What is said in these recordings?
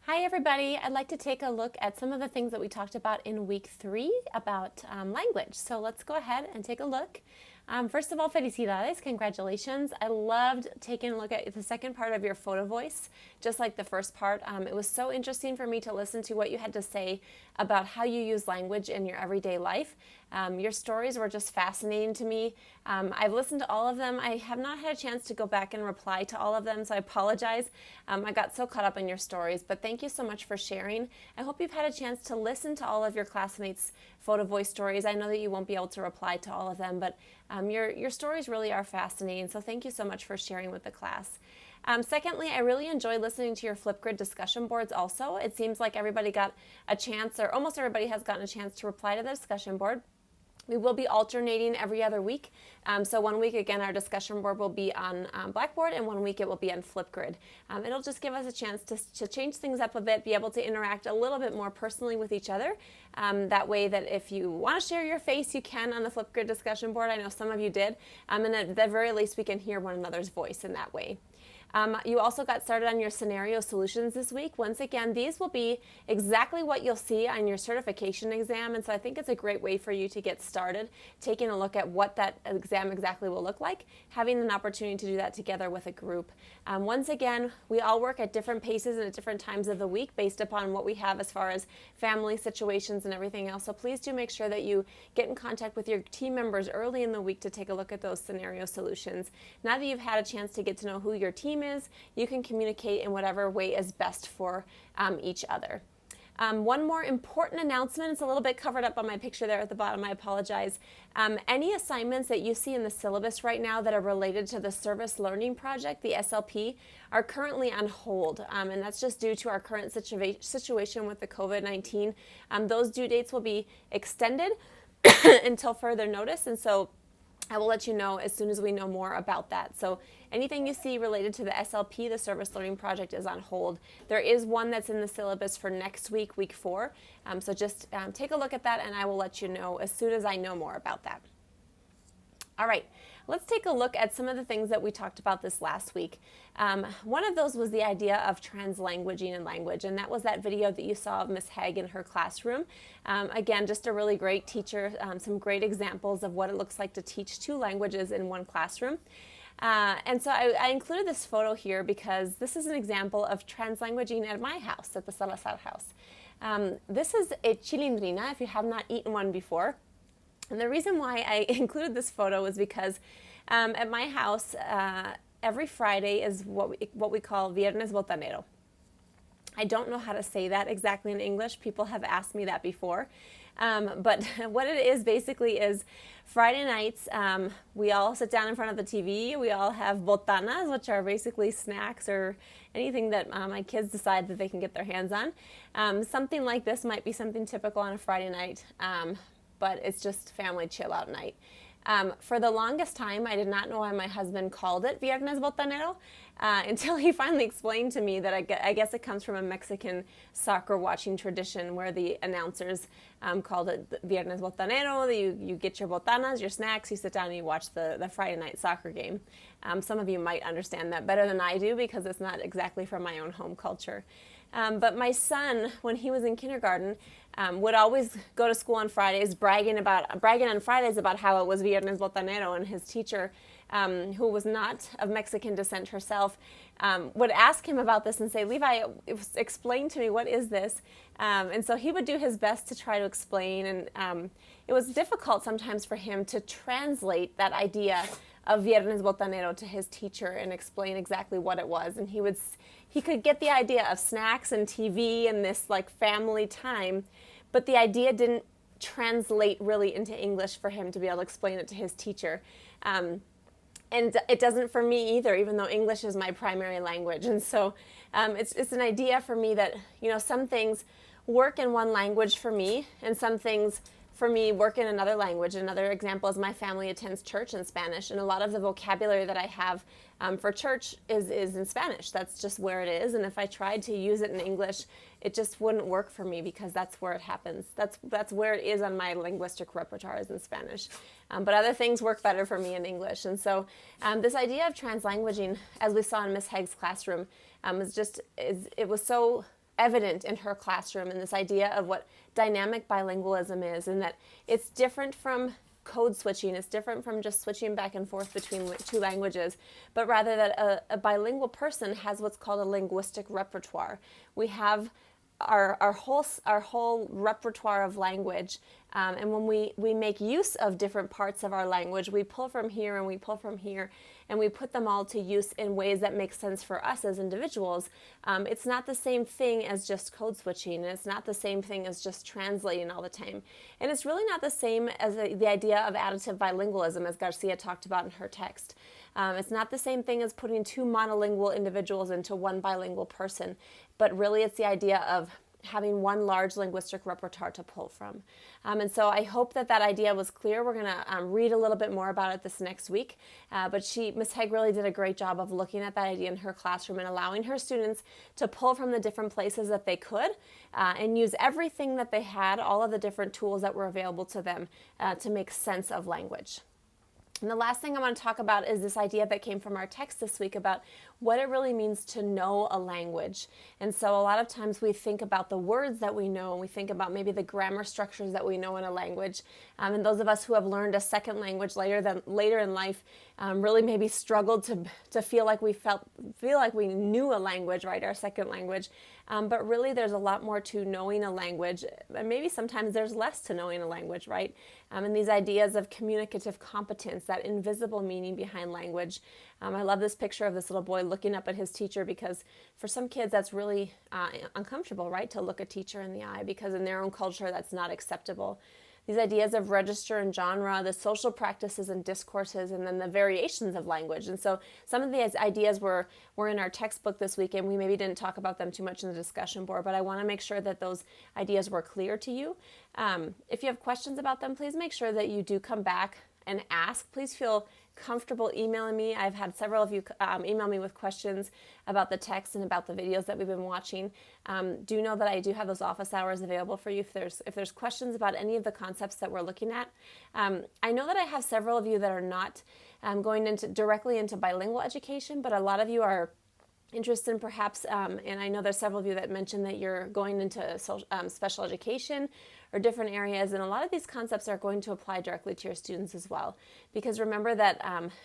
Hi everybody, I'd like to take a look at some of the things that we talked about in week 3 about language. So let's go ahead and take a look. First of all, felicidades, congratulations. I loved taking a look at the second part of your photo voice, just like the first part. It was so interesting for me to listen to what you had to say about how you use language in your everyday life. Your stories were just fascinating to me. I've listened to all of them. I have not had a chance to go back and reply to all of them, so I apologize. I got so caught up in your stories, but thank you so much for sharing. I hope you've had a chance to listen to all of your classmates' photo voice stories. I know that you won't be able to reply to all of them, but your stories really are fascinating, so thank you so much for sharing with the class. Secondly, I really enjoyed listening to your Flipgrid discussion boards also. It seems like everybody got a chance, or almost everybody has gotten a chance to reply to the discussion board. We will be alternating every other week. So 1 week, again, our discussion board will be on Blackboard, and 1 week it will be on Flipgrid. It'll just give us a chance to change things up a bit, be able to interact a little bit more personally with each other. That way that if you want to share your face, you can on the Flipgrid discussion board. I know some of you did. And at the very least, we can hear one another's voice in that way. You also got started on your scenario solutions this week. Once again, these will be exactly what you'll see on your certification exam, and so I think it's a great way for you to get started, taking a look at what that exam exactly will look like, having an opportunity to do that together with a group. Once again, we all work at different paces and at different times of the week based upon what we have as far as family situations and everything else, so please do make sure that you get in contact with your team members early in the week to take a look at those scenario solutions. Now that you've had a chance to get to know who your team is, you can communicate in whatever way is best for each other. One more important announcement, it's a little bit covered up on my picture there at the bottom, I apologize. Any assignments that you see in the syllabus right now that are related to the Service Learning Project, the SLP, are currently on hold, and that's just due to our current situation with the COVID-19. Those due dates will be extended until further notice, and so I will let you know as soon as we know more about that. So anything you see related to the SLP, the Service Learning Project, is on hold. There is one that's in the syllabus for next week, week 4. So just take a look at that, and I will let you know as soon as I know more about that. All right, let's take a look at some of the things that we talked about this last week. One of those was the idea of translanguaging in language, and that was that video that you saw of Miss Haig in her classroom. Again, just a really great teacher, some great examples of what it looks like to teach 2 languages in one classroom. And so I included this photo here because this is an example of translanguaging at my house, at the Salazar house. This is a chilindrina, if you have not eaten one before. And the reason why I included this photo is because at my house, every Friday is what we call Viernes Botanero. I don't know how to say that exactly in English. People have asked me that before. But what it is basically is Friday nights, we all sit down in front of the TV. We all have botanas, which are basically snacks or anything that my kids decide that they can get their hands on. Something like this might be something typical on a Friday night, but it's just family chill out night. For the longest time, I did not know why my husband called it Viernes Botanero until he finally explained to me that I guess it comes from a Mexican soccer watching tradition where the announcers called it Viernes Botanero. You get your botanas, your snacks, you sit down and you watch the Friday night soccer game. Some of you might understand that better than I do because it's not exactly from my own home culture. But my son, when he was in kindergarten, would always go to school on Fridays bragging on Fridays about how it was Viernes Botanero, and his teacher, who was not of Mexican descent herself, would ask him about this and say, Levi, explain to me, what is this? And so he would do his best to try to explain, and it was difficult sometimes for him to translate that idea of Viernes Botanero to his teacher and explain exactly what it was. And he could get the idea of snacks and TV and this like family time, but the idea didn't translate really into English for him to be able to explain it to his teacher. And it doesn't for me either, even though English is my primary language. And so it's an idea for me that, some things work in one language for me, and some things for me work in another language. Another example is my family attends church in Spanish, and a lot of the vocabulary that I have for church is in Spanish. That's just where it is, and if I tried to use it in English, it just wouldn't work for me because that's where it happens. That's where it is on my linguistic repertoire, is in Spanish. But other things work better for me in English. And so this idea of translanguaging, as we saw in Miss Haig's classroom, it was so evident in her classroom, and this idea of what dynamic bilingualism is, and that it's different from code switching. It's different from just switching back and forth between two languages, but rather that a bilingual person has what's called a linguistic repertoire. We have our whole repertoire of language, and when we make use of different parts of our language, we pull from here and we pull from here, and we put them all to use in ways that make sense for us as individuals. It's not the same thing as just code switching, and it's not the same thing as just translating all the time, and it's really not the same as the idea of additive bilingualism, as Garcia talked about in her text. It's not the same thing as putting two monolingual individuals into one bilingual person, but really it's the idea of having one large linguistic repertoire to pull from. And so I hope that idea was clear. We're going to read a little bit more about it this next week. But Ms. Haig really did a great job of looking at that idea in her classroom and allowing her students to pull from the different places that they could and use everything that they had, all of the different tools that were available to them to make sense of language. And the last thing I want to talk about is this idea that came from our text this week about what it really means to know a language. And so a lot of times we think about the words that we know, and we think about maybe the grammar structures that we know in a language. And those of us who have learned a second language later in life really maybe struggled to feel like we knew a language, right? Our second language. But really there's a lot more to knowing a language, and maybe sometimes there's less to knowing a language, right? And these ideas of communicative competence, that invisible meaning behind language. I love this picture of this little boy looking up at his teacher, because for some kids that's really uncomfortable, right? To look a teacher in the eye, because in their own culture that's not acceptable. These ideas of register and genre, the social practices and discourses, and then the variations of language. And so some of these ideas were in our textbook this week, and we maybe didn't talk about them too much in the discussion board, but I want to make sure that those ideas were clear to you. If you have questions about them, please make sure that you do come back and ask. Please feel comfortable emailing me. I've had several of you email me with questions about the text and about the videos that we've been watching. Do know that I do have those office hours available for you if there's questions about any of the concepts that we're looking at. I know that I have several of you that are not going directly into bilingual education, but a lot of you are interested in perhaps, and I know there's several of you that mentioned that you're going into special education or different areas, and a lot of these concepts are going to apply directly to your students as well. Because remember that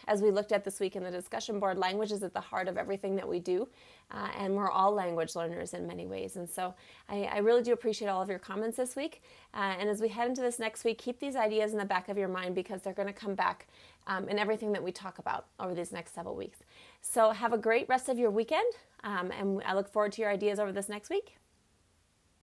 as we looked at this week in the discussion board, language is at the heart of everything that we do, and we're all language learners in many ways. And so I really do appreciate all of your comments this week. And as we head into this next week, keep these ideas in the back of your mind, because they're going to come back in everything that we talk about over these next several weeks. So have a great rest of your weekend, and I look forward to your ideas over this next week.